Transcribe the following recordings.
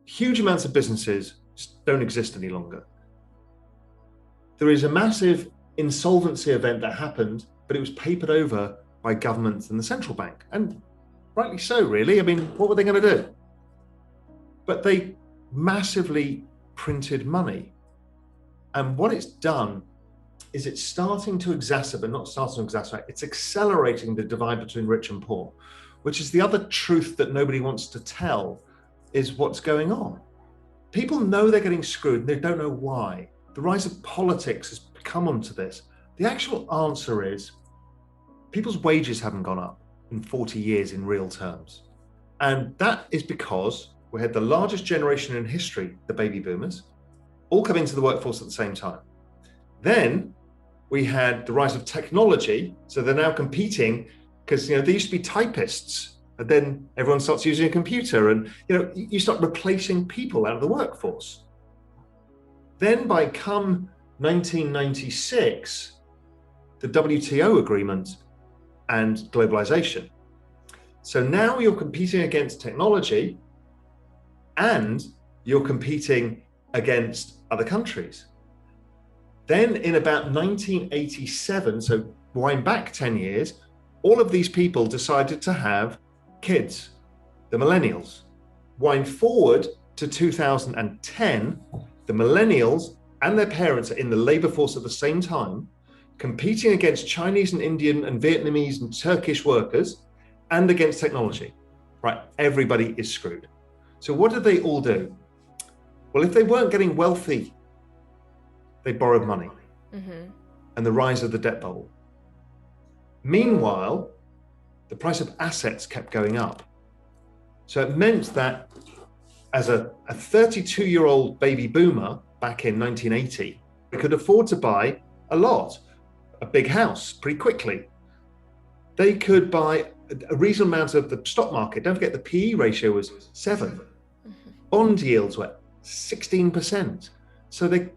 huge amounts of businesses just don't exist any longer. There is a massive insolvency event that happened, but it was papered over by governments and the central bank. And rightly so, really. I mean, what were they going to do? But they massively printed money. And what it's done is it's starting to exacerbate, not starting to exacerbate, it's accelerating the divide between rich and poor, which is the other truth that nobody wants to tell, is what's going on. People know they're getting screwed and they don't know why. The rise of politics has come onto this. The actual answer is people's wages haven't gone up in 40 years in real terms. And that is because we had the largest generation in history, the baby boomers, all come into the workforce at the same time. Then we had the rise of technology. So they're now competing because, they used to be typists, and then everyone starts using a computer and, you start replacing people out of the workforce. Then by come 1996, the WTO agreement and globalization. So now you're competing against technology and you're competing against other countries. Then in about 1987, so wind back 10 years, all of these people decided to have kids, the millennials. Wind forward to 2010, the millennials and their parents are in the labor force at the same time, competing against Chinese and Indian and Vietnamese and Turkish workers and against technology, right? Everybody is screwed. So what did they all do? Well, if they weren't getting wealthy, they borrowed money, and the rise of the debt bubble. Meanwhile, the price of assets kept going up. So it meant that as a 32-year-old baby boomer back in 1980, they could afford to buy a big house pretty quickly. They could buy a reasonable amount of the stock market. Don't forget the PE ratio was 7. Bond yields were 16%. So they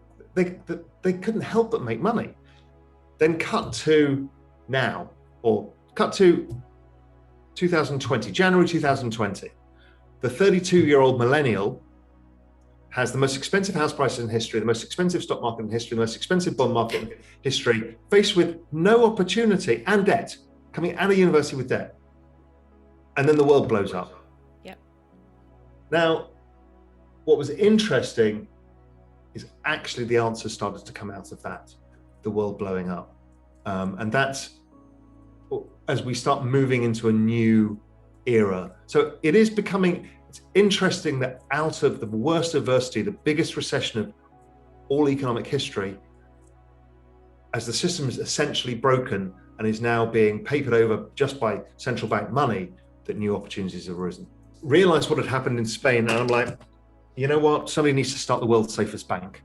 couldn't help but make money. Then cut to now, or cut to 2020, January 2020. The 32-year-old millennial has the most expensive house prices in history, the most expensive stock market in history, the most expensive bond market in history, faced with no opportunity and debt, coming out of university with debt. And then the world blows up. Yep. Now, what was interesting is actually the answer started to come out of that, the world blowing up. And that's as we start moving into a new era. So it's interesting that out of the worst adversity, the biggest recession of all economic history, as the system is essentially broken and is now being papered over just by central bank money, that new opportunities have arisen. Realized what had happened in Spain, and I'm like, you know what? Somebody needs to start the world's safest bank.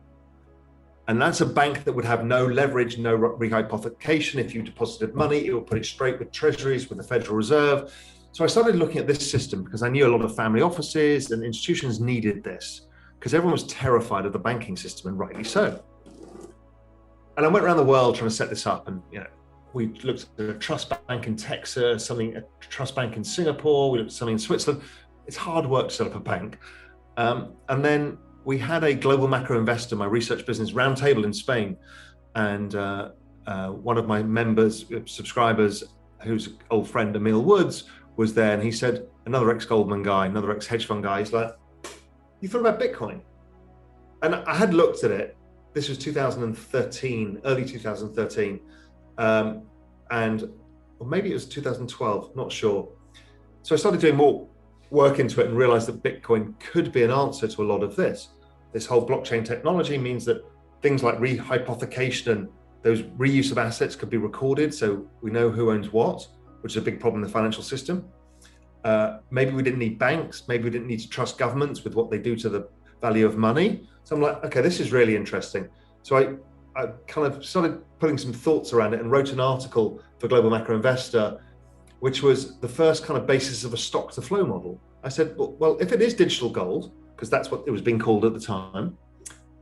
And that's a bank that would have no leverage, no rehypothecation. If you deposited money, it would put it straight with treasuries, with the Federal Reserve. So I started looking at this system because I knew a lot of family offices and institutions needed this because everyone was terrified of the banking system, and rightly so. And I went around the world trying to set this up, and we looked at a trust bank in Texas, a trust bank in Singapore, we looked at something in Switzerland. It's hard work to set up a bank. And then we had a global macro investor, my research business, roundtable in Spain. And one of my members, subscribers, who's an old friend, Emil Woods, was there. And he said, another ex-Goldman guy, another ex-hedge fund guy, he's like, you thought about Bitcoin? And I had looked at it. This was 2013, early 2013. Or maybe it was 2012, not sure. So I started doing more work into it and realized that Bitcoin could be an answer to a lot of this. This whole blockchain technology means that things like rehypothecation and those reuse of assets could be recorded, so we know who owns what, which is a big problem in the financial system. Maybe we didn't need banks, maybe we didn't need to trust governments with what they do to the value of money. So I'm like, okay, this is really interesting. So I kind of started putting some thoughts around it and wrote an article for Global Macro Investor, which was the first kind of basis of a stock to flow model. I said, well, if it is digital gold, because that's what it was being called at the time,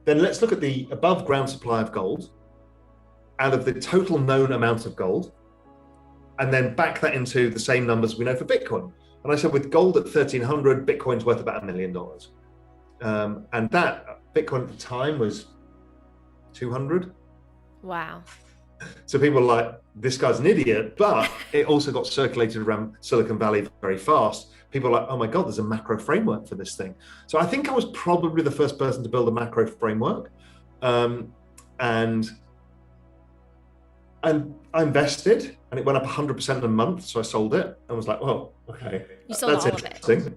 then let's look at the above ground supply of gold out of the total known amount of gold, and then back that into the same numbers we know for Bitcoin. And I said, with gold at 1,300, Bitcoin's worth about $1 million. And that Bitcoin at the time was 200. Wow. So people were like, this guy's an idiot, but it also got circulated around Silicon Valley very fast. People were like, oh my God, there's a macro framework for this thing. So I think I was probably the first person to build a macro framework. And I invested, and it went up 100% in a month. So I sold it and was like, well, okay, you sold that's all interesting.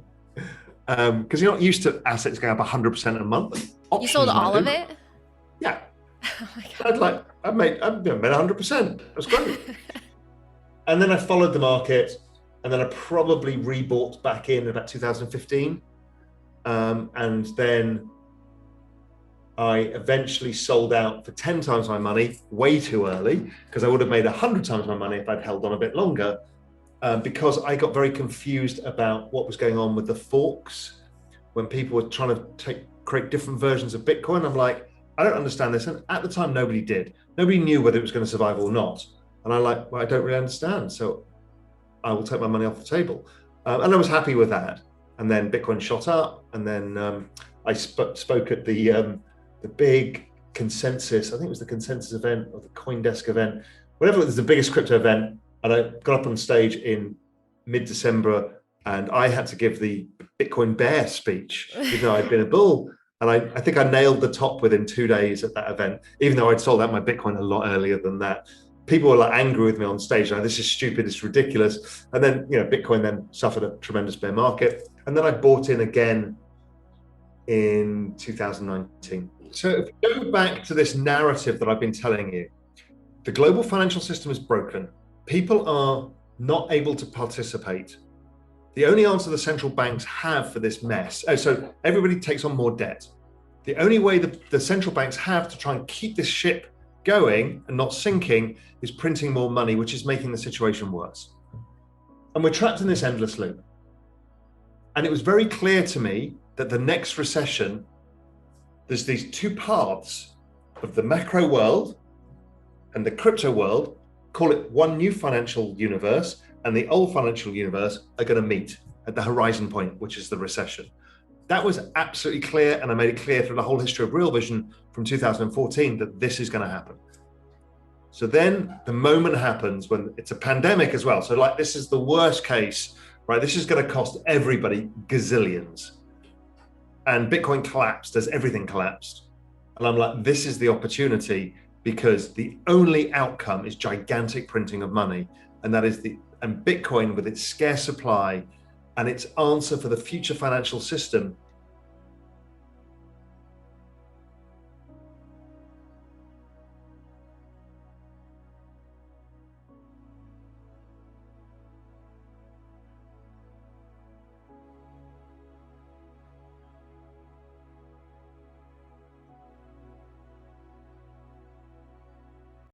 Because you're not used to assets going up 100% a month. You sold all of it? Yeah. Oh my God. I've made 100%. That's great. And then I followed the market, and then I probably rebought back in about 2015. And then I eventually sold out for 10 times my money, way too early, because I would have made 100 times my money if I'd held on a bit longer, because I got very confused about what was going on with the forks when people were trying to create different versions of Bitcoin. I'm like, I don't understand this. And at the time, nobody did. Nobody knew whether it was going to survive or not. And I'm like, well, I don't really understand. So I will take my money off the table. And I was happy with that. And then Bitcoin shot up. And then I spoke at the big consensus, I think it was the consensus event or the CoinDesk event, whatever it was, the biggest crypto event. And I got up on stage in mid-December, and I had to give the Bitcoin bear speech, even though I'd been a bull. And I think I nailed the top within 2 days at that event, even though I'd sold out my Bitcoin a lot earlier than that. People were like angry with me on stage. Like, this is stupid, it's ridiculous. And then, Bitcoin then suffered a tremendous bear market. And then I bought in again in 2019. So if you go back to this narrative that I've been telling you, the global financial system is broken. People are not able to participate. The only answer the central banks have for this mess, so everybody takes on more debt. The only way the central banks have to try and keep this ship going and not sinking is printing more money, which is making the situation worse. And we're trapped in this endless loop. And it was very clear to me that the next recession, there's these two paths of the macro world and the crypto world, call it one new financial universe, and the old financial universe are going to meet at the horizon point, which is the recession. That was absolutely clear, and I made it clear through the whole history of Real Vision from 2014 that this is going to happen. So then the moment happens when it's a pandemic as well. So like, this is the worst case, right? This is going to cost everybody gazillions. And Bitcoin collapsed as everything collapsed. And I'm like, this is the opportunity, because the only outcome is gigantic printing of money. And that is and Bitcoin, with its scarce supply and its answer for the future financial system,